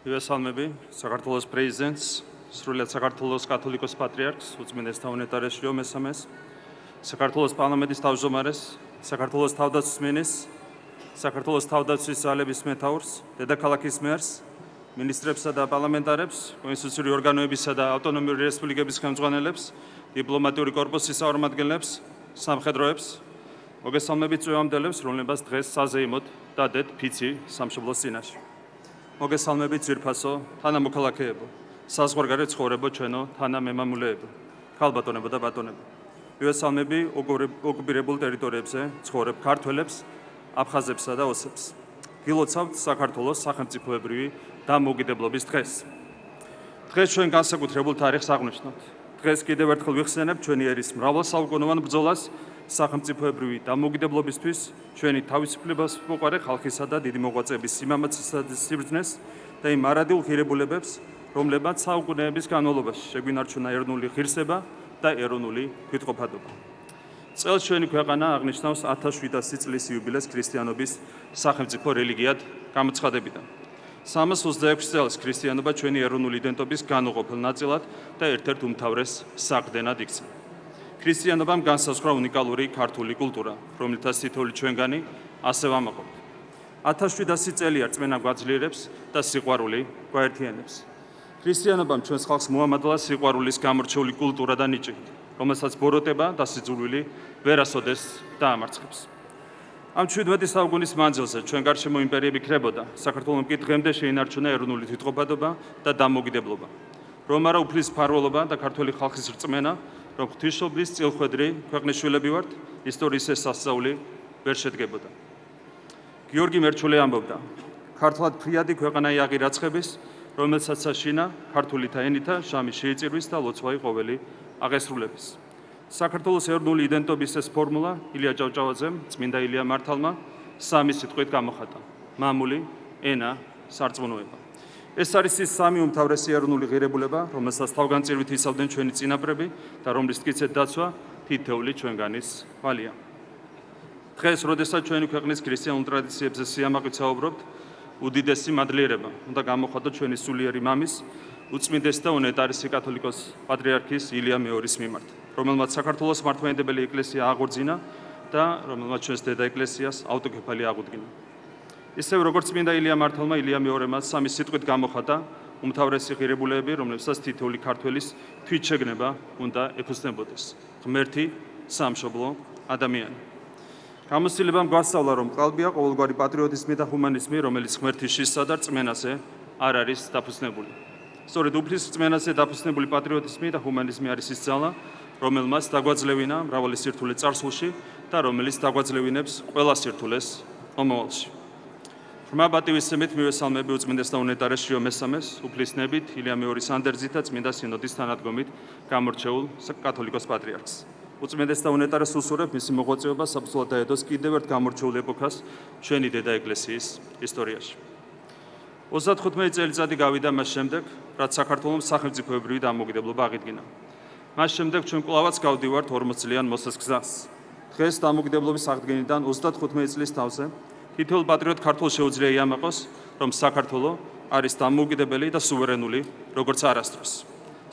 მივესალმები საქართველოს პრეზიდენტს, სრულიად საქართველოს კათოლიკოს პატრიარქს, უწმინდესთა უნეტარესშიო მესამეს, საქართველოს პარლამენტის თავმჯდომარეს, საქართველოს თავდაცვის საქართველოს თავდაცვის ძალების მეთაურს, დედაქალაქის მერს, მინისტრებსა და პარლამენტარებს, კონსტიტუციური ორგანოებისა და ავტონომიური რესპუბლიკების ხელმძღვანელებს, დიპლომატიური კორპუსის წარმომადგენლებს, სამხედროებს, მოგესალმებით წვევამდელებს, რომლებსაც დღეს საზეიმოდ დადეთ ფიცი სამშობლოს წინაშე. მოგესალმებით ძვირფასო, თანამოქალაქეებო, საზღვარგარეთ ცხოვრებო ჩვენო თანამემამულეებო, ქალბატონებო და ბატონებო. მივესალმები ოკუპირებულ ტერიტორიებზე ცხოვრებ ქართველებს, აფხაზებსა და ოსებს. გილოცავთ საქართველოს სახელმწიფოებრივი დამოუკიდებლობის დღეს. დღეს ჩვენ განსაკუთრებულ თარიღს აღნიშნავთ. დღეს კიდევ ერთხელ ვიხსენებთ ჩვენი ერის მრავალსაუკუნოვან ბრძოლას სახელმწიფოებრივი დამოუკიდებლობისთვის, ჩვენი თავისუფლებას მოყარე ხალხისა და დიდი მოღვაწეების სიმამაცისა და სიბრძნეს და იმ მარადიულ ღირებულებებს, რომლებმაც საუკუნეების განმავლობაში შეგვინარჩუნა ეროვნული ღირსება და ეროვნული თვითყოფადობა. წელს ჩვენი ქვეყანა აღნიშნავს 1700 წლის იუბილეს ქრისტიანობის სახელმწიფო რელიგიად გამოცხადებიდან. 326 წელს ქრისტიანობა ჩვენი ეროვნული იდენტობის განუყოფელ ნაწილად და ერთ-ერთ უმთავრეს საყრდენად იქცა. ქრისტიანობამ განსაზღვრა უნიკალური ქართული კულტურა, რომელთაც თითოეული ჩვენგანი ასე ვამაყობთ. 1700 წელია რწმენა გვაძლიერებს და სიყვარული გვაერთიანებს. ქრისტიანობამ ჩვენს ხალხს მოამადლა სიყვარულის გამორჩეული კულტურა და ნიჭი, რომელსაც ბოროტება და სიძულვილი ვერასოდეს დაამარცხებს. ამ 17 საუკუნის მანძილზე ჩვენ გარშემო იმპერიები ქრებოდა, საქართველომ კი დღემდე შეინარჩუნა ეროვნული თვითყოფადობა და დამოუკიდებლობა. რომ არა უფლის მფარველობა და ქართველი ხალხის რწმენა, რომ ღვთისმშობლის წილხვედრი ქვეყნის შვილები ვართ, ისტორიის ეს სასწაული ვერ შედგებოდა. გიორგი მერჩულე ამბობდა: ქართლად ფრიადი ქვეყანა იაღი რაცხების, რომელსაც საშინა ქართულითა ენითა შამი შეიწირვის და ლოცვაი ყოველი აღესრულების. საქართველოს ეროვნული იდენტობის ეს ფორმულა ილია ჭავჭავაძემ, წმინდა ილია მართალმა სამი სიტყვით გამოხატა: მამული, ენა, სარწმუნოება. ეს არის ის სამი უმთავრესი ეროვნული ღირებულება, რომელსაც თავგანწირვით იცავდნენ ჩვენი წინაპრები და რომლის მტკიცედ დაცვა თითოეული ჩვენგანის ვალია. დღეს, როდესაც ჩვენი ქვეყნის ქრისტიანულ ტრადიციებზე სიამაყით საუბრობთ, უდიდესი მადლიერება უნდა გამოხატოთ ჩვენი სულიერი მამის, უწმინდესი და უნეტარესი კათოლიკოს პატრიარქის ილია მეორის მიმართ, რომელმაც საქართველოს მართლმადიდებელი ეკლესია აღორძინა და რომელმაც ჩვენს დედა ეკლესიას ავტოკეფალი აღუდგინა. ისევ როგორც წმინდა ილია მართალმა, ილია მეორემაც სამი სიტყვით გამოხატა უმთავრესი ღირებულებები, რომლებსაც თითოეული ქართველის თვითშეგნება უნდა ეფუძნებოდეს: ღმერთი, სამშობლო, ადამიანი. გამოცდილებამ გვასწავლა, რომ ყალბია ყოველგვარი პატრიოტიზმი და ჰუმანიზმი, რომელიც ღმერთის შიშსა და რწმენაზე არ არის დაფუძნებული. სწორედ უფლის რწმენაზე დაფუძნებული პატრიოტიზმი და ჰუმანიზმი არის ის ძალა, რომელმაც დაგვაძლევინა მრავალი სირთულე წარსულში და რომელიც დაგვაძლევინებს ყველა სირთულეს მომავალში. ღრმა პატივისცემით მივესალმები უწმინდესთა უნეტარესშიო მესამეს, უფლისნებით, ილია მეორის ანდერძით და წმინდა სინოდის თანადგომით გამორჩეულ კათოლიკოს პატრიარქს. უწმინდესთა უნეტარესს უსურვებ მისი მოღვაწეობა საბრძოლო დაედოს კიდევ ერთ გამორჩეულ ეპოქას ჩვენი დედა ეკლესიის ისტორიაში. 35 წელიწადი გავიდა მას შემდეგ, რაც საქართველოს სახელმწიფოებრივი დამოუკიდებლობა აღიდგინა. მას შემდეგ ჩვენ კვლავაც გავდივართ 40 წლიან მოსას გზას. დღეს დამოუკიდებლობის აღდგენიდან 35 წლის თავზე თითოეულ პატრიოტ ქართველს შეუძლია იამაყოს, რომ საქართველო არის დამოუკიდებელი და სუვერენული, როგორც არასდროს.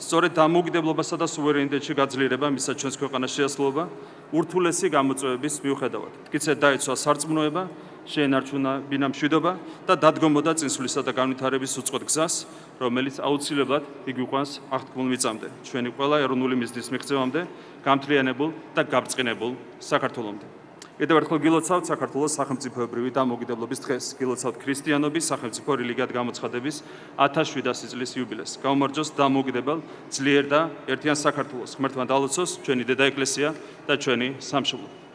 სწორედ დამოუკიდებლობასა და სუვერენიტეტში გაძლიერება მისცა ჩვენს ქვეყანას შეასრულება ურთულესი გამოწვევების მიუხედავად. მტკიცედ დაიცვა სარწმუნოება, შეენარჩუნა ბინა მშვიდობა და დადგომოდა წინსვლისა და განვითარების უწყვეტ გზას, რომელიც აუცილებლად იგვიყვანს აღთქმულ მიწამდე, ჩვენი ყველა ეროვნული მიზნის მიღწევამდე, გამთლიანებულ და გაბრწყინებულ საქართველომდე. კიდევ ერთხელ გილოცავთ საქართველოს სახელმწიფოებრივი დამოუკიდებლობის დღეს, გილოცავთ ქრისტიანობის სახელმწიფო რელიგიად გამოცხადების 1700 წლის იუბილეს. გაუმარჯოს დამოუკიდებელ, ძლიერ და ერთიან საქართველოს. ღმერთმა დალოცოს ჩვენი დედა ეკლესია და ჩვენი სამშობლო.